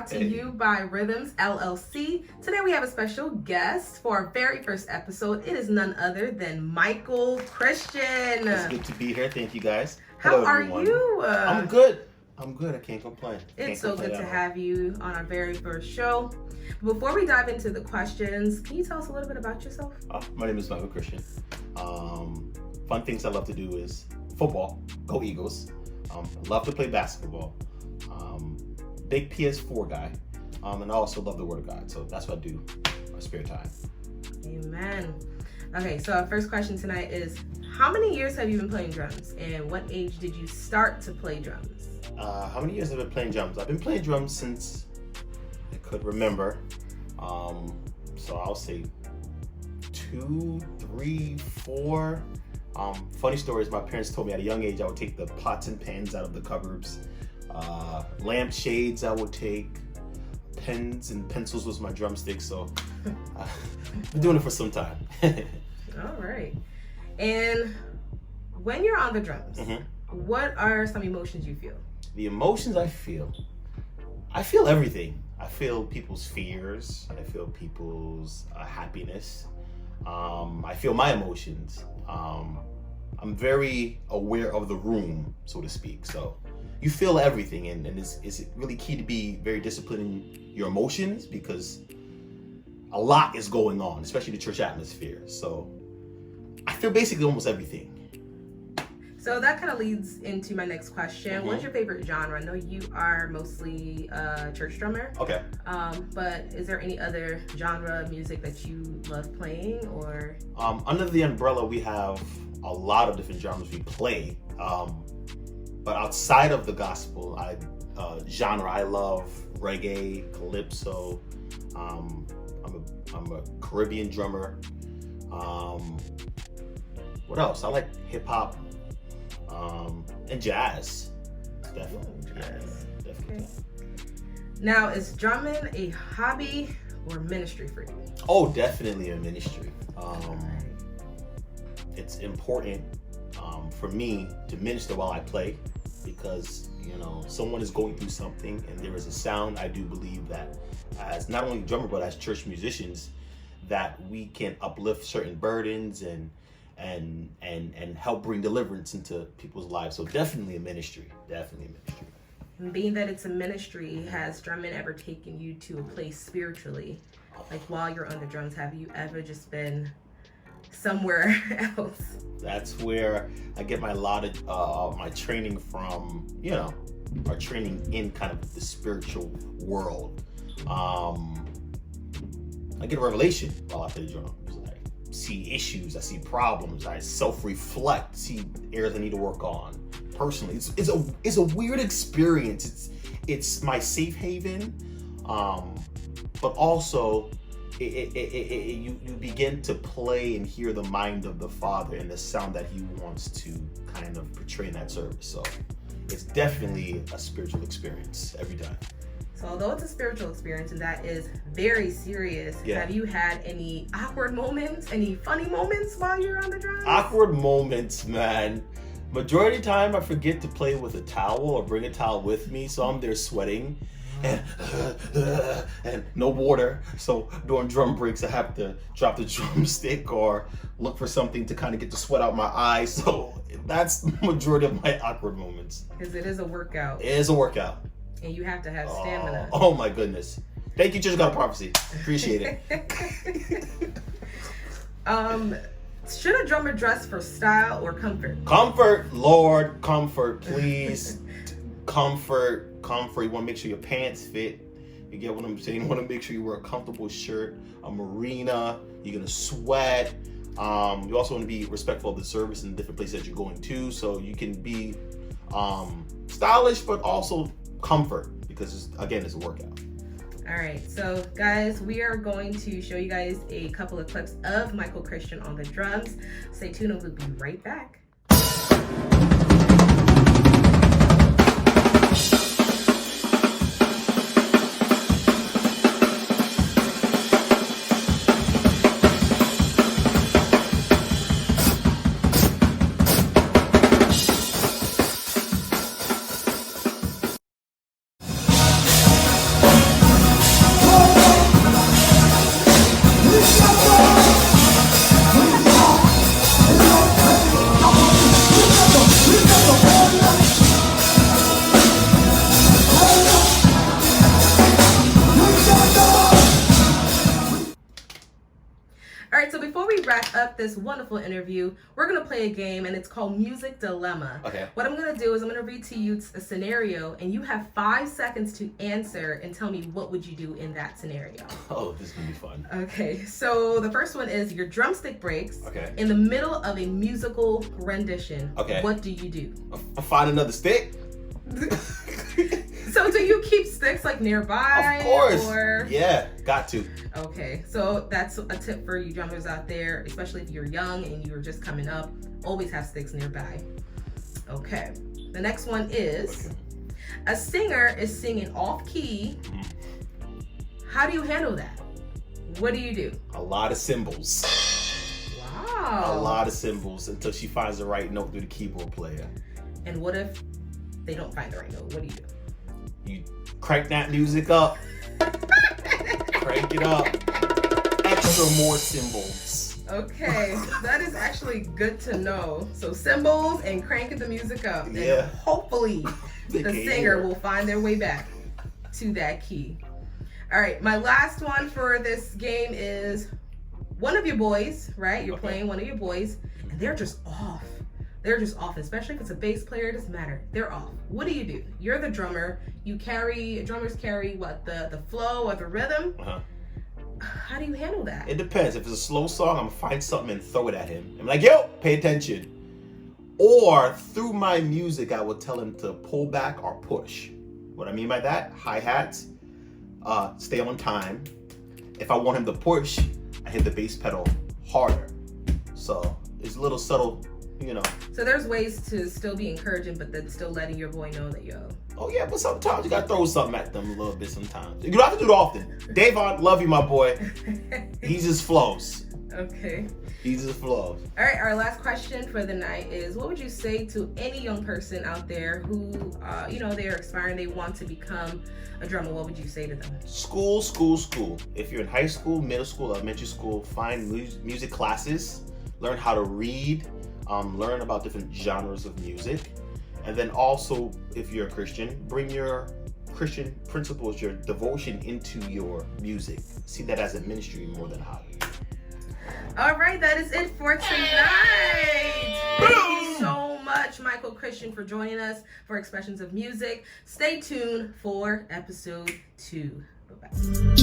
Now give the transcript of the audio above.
brought to you by Rhythms LLC. Today we have a special guest for our very first episode. It is none other than Michael Christian. It's good to be here. Thank you, guys. How Hello, are everyone. you? I'm good. I can't complain. It's so good to have you on our very first show. Before we dive into the questions, can you tell us a little bit about yourself? My name is Michael Christian. Fun things I love to do is football. Go Eagles. Love to play basketball. Big PS4 guy. And I also love the Word of God. So that's what I do in my spare time. Amen. Okay, so our first question tonight is, how many years have you been playing drums? And what age did you start to play drums? How many years have I been playing drums? I've been playing drums since I could remember. So I'll say 2, 3, 4. Funny story is my parents told me at a young age I would take the pots and pans out of the cupboards. Lampshades I would take. Pens and pencils was my drumsticks. So I've been doing it for some time. All right. And when you're on the drums, what are some emotions you feel? The emotions I feel everything. I feel people's fears. I feel people's happiness. I feel my emotions. I'm very aware of the room, so to speak. So you feel everything, and it's really key to be very disciplined in your emotions because a lot is going on, especially the church atmosphere. So I feel basically almost everything. So that kind of leads into my next question. What's your favorite genre? I know you are mostly a church drummer. Okay. But is there any other genre of music that you love playing, or? Under the umbrella, we have a lot of different genres we play. But outside of the gospel genre, I love reggae, calypso. I'm a Caribbean drummer. What else? I like hip hop. And jazz. Definitely. Jazz. Yeah, definitely. Okay. Now, is drumming a hobby or ministry for you? Oh, definitely a ministry. It's important for me to minister while I play because, someone is going through something and there is a sound. I do believe that as not only drummer, but as church musicians, that we can uplift certain burdens and help bring deliverance into people's lives. So definitely a ministry. And being that it's a ministry, has drumming ever taken you to a place spiritually? Like while you're on the drums, have you ever just been somewhere else? That's where I get a lot of my training from, our training in kind of the spiritual world. I get a revelation while I play drums. See issues, I see problems, I self-reflect, see areas I need to work on. Personally, it's a weird experience. It's my safe haven, but also you begin to play and hear the mind of the Father and the sound that He wants to kind of portray in that service. So it's definitely a spiritual experience every time. So although it's a spiritual experience and that is very serious, have you had any awkward moments, any funny moments while you're on the drums? Awkward moments, man. Majority of the time I forget to play with a towel or bring a towel with me, so I'm there sweating and no water. So during drum breaks I have to drop the drumstick or look for something to kind of get the sweat out my eyes. So that's the majority of my awkward moments. Because it is a workout. It is a workout. And you have to have stamina. Oh my goodness. Thank you, Church God of Prophecy. Appreciate it. Should a drummer dress for style or comfort? Comfort, Lord, comfort, please. Comfort. You want to make sure your pants fit. You get what I'm saying? You want to make sure you wear a comfortable shirt, a marina. You're going to sweat. You also want to be respectful of the service and the different places that you're going to. So you can be stylish, but also comfort, because it's a workout. All right, so guys, we are going to show you guys a couple of clips of Michael Christian on the drums. Stay tuned and we'll be right back. All right, so before we wrap up this wonderful interview, we're going to play a game, and it's called Music Dilemma. Okay. What I'm going to do is I'm going to read to you a scenario, and you have 5 seconds to answer and tell me what would you do in that scenario. Oh, this is going to be fun. Okay, so the first one is your drumstick breaks Okay. in the middle of a musical rendition. Okay. What do you do? I find another stick. So do you keep sticks like nearby? Of course. Or... Yeah, got to. Okay, so that's a tip for you drummers out there, especially if you're young and you're just coming up. Always have sticks nearby. Okay, the next one is a singer is singing off key. How do you handle that? What do you do? A lot of cymbals. Wow. A lot of cymbals until she finds the right note through the keyboard player. And what if they don't find the right note? What do you do? You crank that music up. Crank it up. Extra more cymbals. Okay, that is actually good to know. So cymbals and cranking the music up. And Yeah. hopefully They the can't singer hear. will find their way back to that key. All right, my last one for this game is one of your boys, right? You're Okay. playing one of your boys, and they're just off. They're just off, especially if it's a bass player, it doesn't matter. They're off. What do you do? You're the drummer. Drummers carry what? The flow or the rhythm? Uh-huh. How do you handle that? It depends. If it's a slow song, I'm gonna find something and throw it at him. I'm like, yo, pay attention. Or through my music, I will tell him to pull back or push. What I mean by that, hi-hats, stay on time. If I want him to push, I hit the bass pedal harder. So it's a little subtle, you know. So there's ways to still be encouraging, but then still letting your boy know that, yo. Oh yeah, but sometimes you gotta throw something at them a little bit sometimes. You don't have to do it often. Davon, love you, my boy. He just flows. Okay. He just flows. All right, our last question for the night is, what would you say to any young person out there who, they're aspiring, they want to become a drummer? What would you say to them? School. If you're in high school, middle school, elementary school, find music classes, learn how to read, learn about different genres of music. And then also, if you're a Christian, bring your Christian principles, your devotion into your music. See that as a ministry more than a hobby. All right, that is it for tonight. Thank you so much, Michael Christian, for joining us for Expressions of Music. Stay tuned for episode 2. Bye-bye.